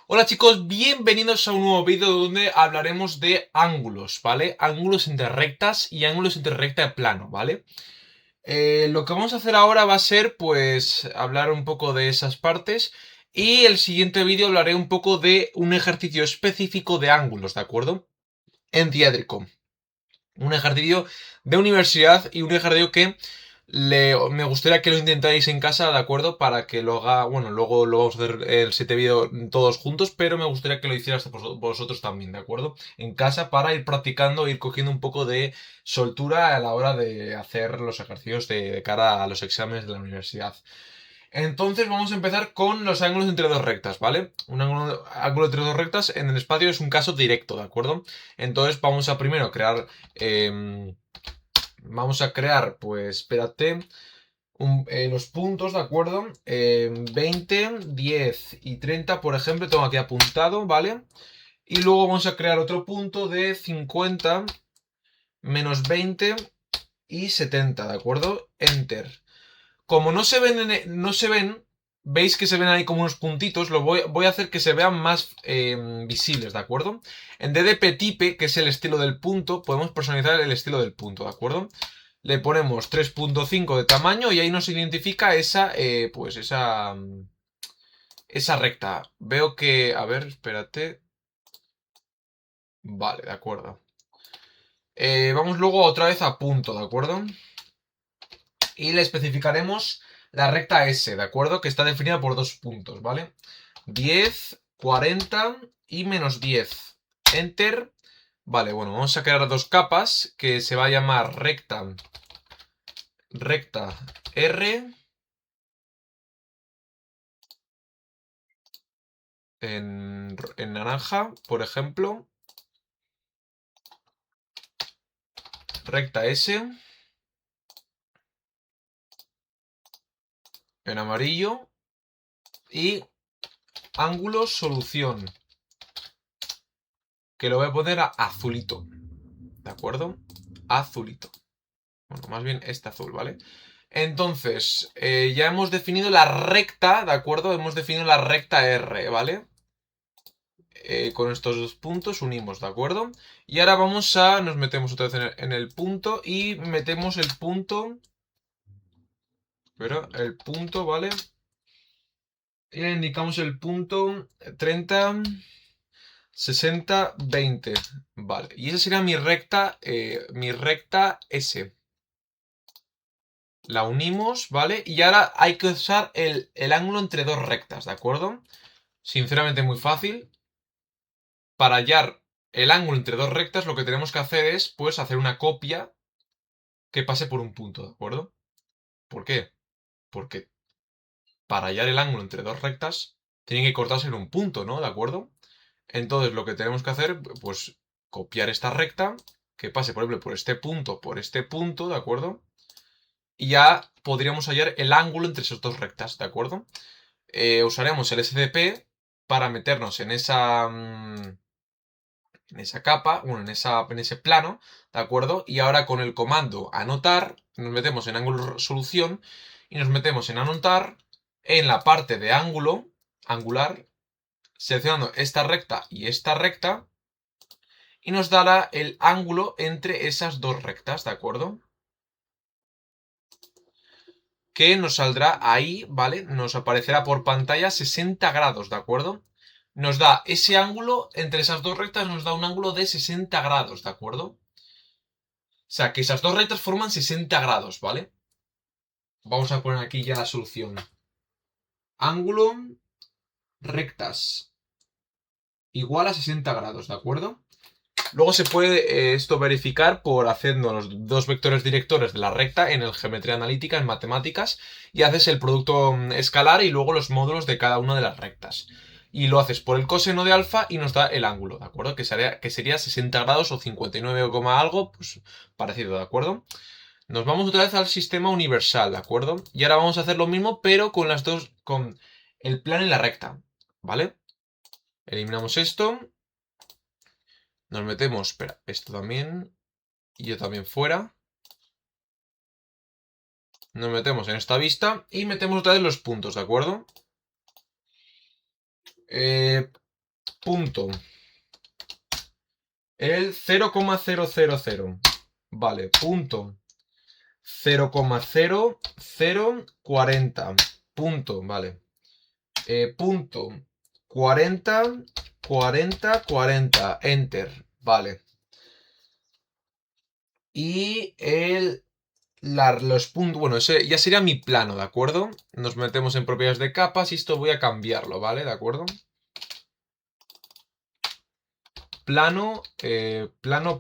Hola chicos, bienvenidos a un nuevo vídeo donde hablaremos de ángulos, ¿vale? Ángulos entre rectas y ángulos entre recta y plano, ¿vale? Lo que vamos a hacer ahora va a ser, pues, hablar un poco de esas partes y el siguiente vídeo hablaré un poco de un ejercicio específico de ángulos, ¿de acuerdo? En Diedrico. Un ejercicio de universidad y un ejercicio que me gustaría que lo intentáis en casa, ¿de acuerdo? Para que lo haga, bueno, luego lo vamos a hacer el 7 vídeo todos juntos, pero me gustaría que lo hicieras vosotros también, ¿de acuerdo? En casa para ir practicando, ir cogiendo un poco de soltura a la hora de hacer los ejercicios de cara a los exámenes de la universidad. Entonces vamos a empezar con los ángulos entre dos rectas, ¿vale? Un ángulo entre dos rectas en el espacio es un caso directo, ¿de acuerdo? Entonces vamos a primero crear... vamos a crear, pues espérate, los puntos, ¿de acuerdo? 20, 10 y 30, por ejemplo, tengo aquí apuntado, ¿vale? Y luego vamos a crear otro punto de 50, menos 20 y 70, ¿de acuerdo? Enter. Como no se ven, no se ven, veis que se ven ahí como unos puntitos, voy a hacer que se vean más visibles, ¿de acuerdo? En DDP Type, que es el estilo del punto, podemos personalizar el estilo del punto, ¿de acuerdo? Le ponemos 3.5 de tamaño y ahí nos identifica esa recta. Veo que, a ver, espérate. Vale, de acuerdo. Vamos luego otra vez a punto, ¿de acuerdo? Y le especificaremos la recta S, ¿de acuerdo? Que está definida por dos puntos, ¿vale? 10, 40 y menos 10. Enter. Vale, bueno, vamos a crear dos capas que se va a llamar recta R en naranja, por ejemplo. Recta S en amarillo y ángulo solución, que lo voy a poner a azulito, ¿de acuerdo? Azulito. Bueno, más bien este azul, ¿vale? Entonces, ya hemos definido la recta, ¿de acuerdo? Hemos definido la recta R, ¿vale? Con estos dos puntos unimos, ¿de acuerdo? Y ahora nos metemos otra vez en el punto y metemos el punto, pero el punto, ¿vale? Y le indicamos el punto 30, 60, 20. Vale, y esa sería mi recta S. La unimos, ¿vale? Y ahora hay que usar el ángulo entre dos rectas, ¿de acuerdo? Sinceramente muy fácil. Para hallar el ángulo entre dos rectas, lo que tenemos que hacer es, pues, hacer una copia que pase por un punto, ¿de acuerdo? ¿Por qué? Porque para hallar el ángulo entre dos rectas, tiene que cortarse en un punto, ¿no? ¿De acuerdo? Entonces, lo que tenemos que hacer, pues, copiar esta recta, que pase, por ejemplo, por este punto, ¿de acuerdo? Y ya podríamos hallar el ángulo entre esas dos rectas, ¿de acuerdo? Usaremos el SDP para meternos en esa capa, bueno, en ese plano, ¿de acuerdo? Y ahora con el comando anotar, nos metemos en ángulo solución y nos metemos en anotar en la parte de angular, seleccionando esta recta, y nos dará el ángulo entre esas dos rectas, ¿de acuerdo? Que nos saldrá ahí, ¿vale? Nos aparecerá por pantalla 60 grados, ¿de acuerdo? Nos da ese ángulo, entre esas dos rectas nos da un ángulo de 60 grados, ¿de acuerdo? O sea, que esas dos rectas forman 60 grados, ¿vale? Vamos a poner aquí ya la solución. Ángulo, rectas, igual a 60 grados, ¿de acuerdo? Luego se puede esto verificar por haciendo los dos vectores directores de la recta en el geometría analítica, en matemáticas, y haces el producto escalar y luego los módulos de cada una de las rectas. Y lo haces por el coseno de alfa y nos da el ángulo, ¿de acuerdo? Que sería 60 grados o 59, algo, pues parecido, ¿de acuerdo? Nos vamos otra vez al sistema universal, ¿de acuerdo? Y ahora vamos a hacer lo mismo, pero con con el plano y la recta, ¿vale? Eliminamos esto. Nos metemos, espera, esto también. Y yo también fuera. Nos metemos en esta vista y metemos otra vez los puntos, ¿de acuerdo? punto. El 0,000. Vale, punto. 0,0040. Punto, vale. Punto. 40, 40, 40. Enter. Vale. Y los puntos, bueno, ese ya sería mi plano, ¿de acuerdo? Nos metemos en propiedades de capas y esto voy a cambiarlo, ¿vale? ¿De acuerdo? Plano, plano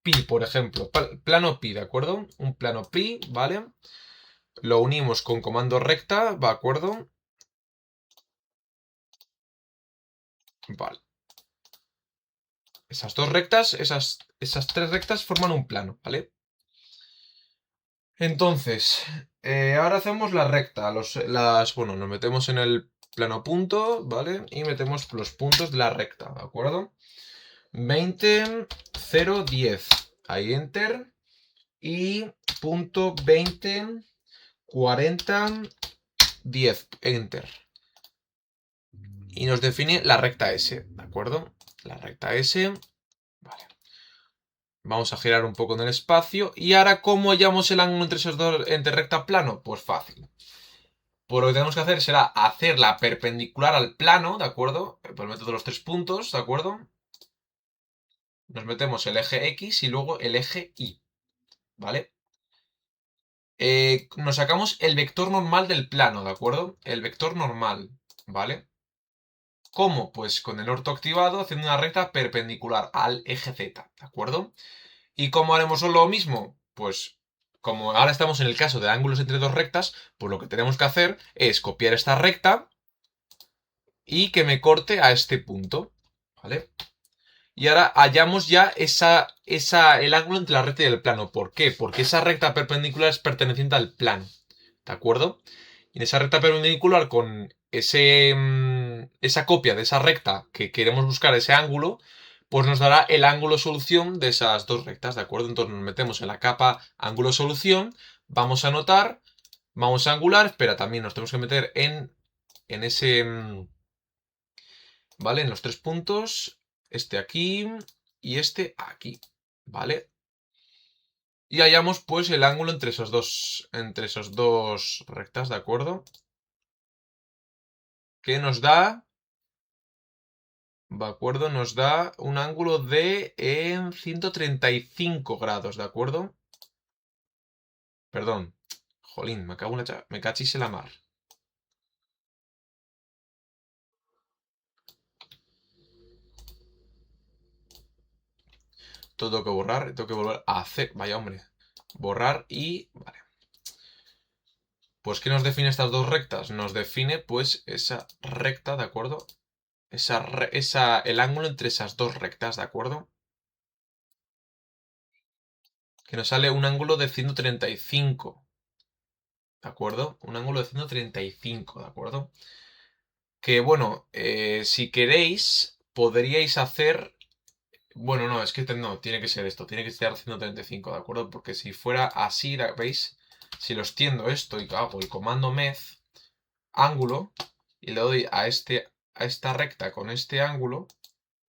pi, por ejemplo. Plano pi, ¿de acuerdo? Un plano pi, ¿vale? Lo unimos con comando recta, ¿de acuerdo? Vale. Esas dos rectas, esas tres rectas forman un plano, ¿vale? Entonces, ahora hacemos la recta. Bueno, nos metemos en el plano punto, ¿vale? Y metemos los puntos de la recta, ¿de acuerdo? 20, 0, 10. Ahí enter. Y punto 20, 40, 10. Enter. Y nos define la recta S, ¿de acuerdo? La recta S. Vale. Vamos a girar un poco en el espacio. Y ahora, ¿cómo hallamos el ángulo entre esos dos, entre recta plano? Pues fácil. Pues lo que tenemos que hacer será hacerla perpendicular al plano, ¿de acuerdo? Por el método de los tres puntos, ¿de acuerdo? Nos metemos el eje X y luego el eje Y, ¿vale? Nos sacamos el vector normal del plano, ¿de acuerdo? El vector normal, ¿vale? ¿Cómo? Pues con el orto activado, haciendo una recta perpendicular al eje Z, ¿de acuerdo? ¿Y cómo haremos lo mismo? Pues como ahora estamos en el caso de ángulos entre dos rectas, pues lo que tenemos que hacer es copiar esta recta y que me corte a este punto, ¿vale? Y ahora hallamos ya el ángulo entre la recta y el plano. ¿Por qué? Porque esa recta perpendicular es perteneciente al plano, ¿de acuerdo? Y en esa recta perpendicular con esa copia de esa recta que queremos buscar ese ángulo, pues nos dará el ángulo solución de esas dos rectas, ¿de acuerdo? Entonces nos metemos en la capa ángulo solución, vamos a anotar, vamos a angular, espera, también nos tenemos que meter en ese, ¿vale? En los tres puntos, este aquí y este aquí, ¿vale? Y hallamos pues el ángulo entre esos dos rectas, ¿de acuerdo? Que nos da, ¿de acuerdo? Nos da un ángulo de 135 grados, ¿de acuerdo? Perdón. Jolín, me cachis en la mar. Todo tengo que borrar, tengo que volver a hacer. Vaya hombre. Borrar y... Vale. Pues ¿qué nos define estas dos rectas? Nos define pues esa recta, ¿de acuerdo? El ángulo entre esas dos rectas, ¿de acuerdo? Que nos sale un ángulo de 135. ¿De acuerdo? Un ángulo de 135, ¿de acuerdo? Que bueno, si queréis, podríais hacer... Bueno, no, es que no, tiene que ser esto, tiene que ser 135, ¿de acuerdo? Porque si fuera así, ¿veis? Si lo extiendo esto y hago el comando mez, ángulo, y le doy a esta recta con este ángulo,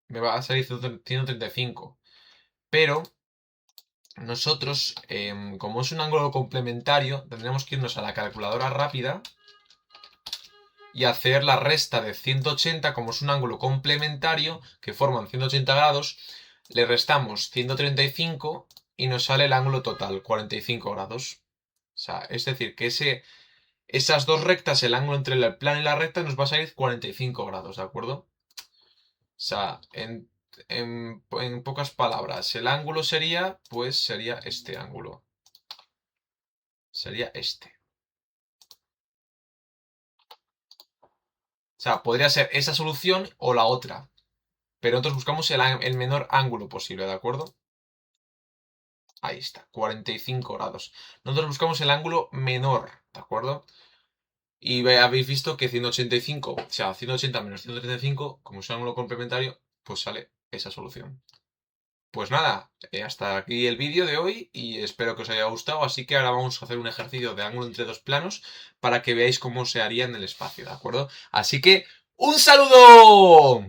me va a salir 135. Pero nosotros, como es un ángulo complementario, tendremos que irnos a la calculadora rápida y hacer la resta de 180, como es un ángulo complementario que forman 180 grados, le restamos 135 y nos sale el ángulo total, 45 grados. O sea, es decir, que esas dos rectas, el ángulo entre el plano y la recta, nos va a salir 45 grados, ¿de acuerdo? O sea, en pocas palabras, el ángulo sería, pues sería este ángulo. Sería este. O sea, podría ser esa solución o la otra. Pero nosotros buscamos el menor ángulo posible, ¿de acuerdo? Ahí está, 45 grados. Nosotros buscamos el ángulo menor, ¿de acuerdo? Y habéis visto que 185, o sea, 180 menos 135, como es un ángulo complementario, pues sale esa solución. Pues nada, hasta aquí el vídeo de hoy y espero que os haya gustado. Así que ahora vamos a hacer un ejercicio de ángulo entre dos planos para que veáis cómo se haría en el espacio, ¿de acuerdo? Así que, ¡un saludo!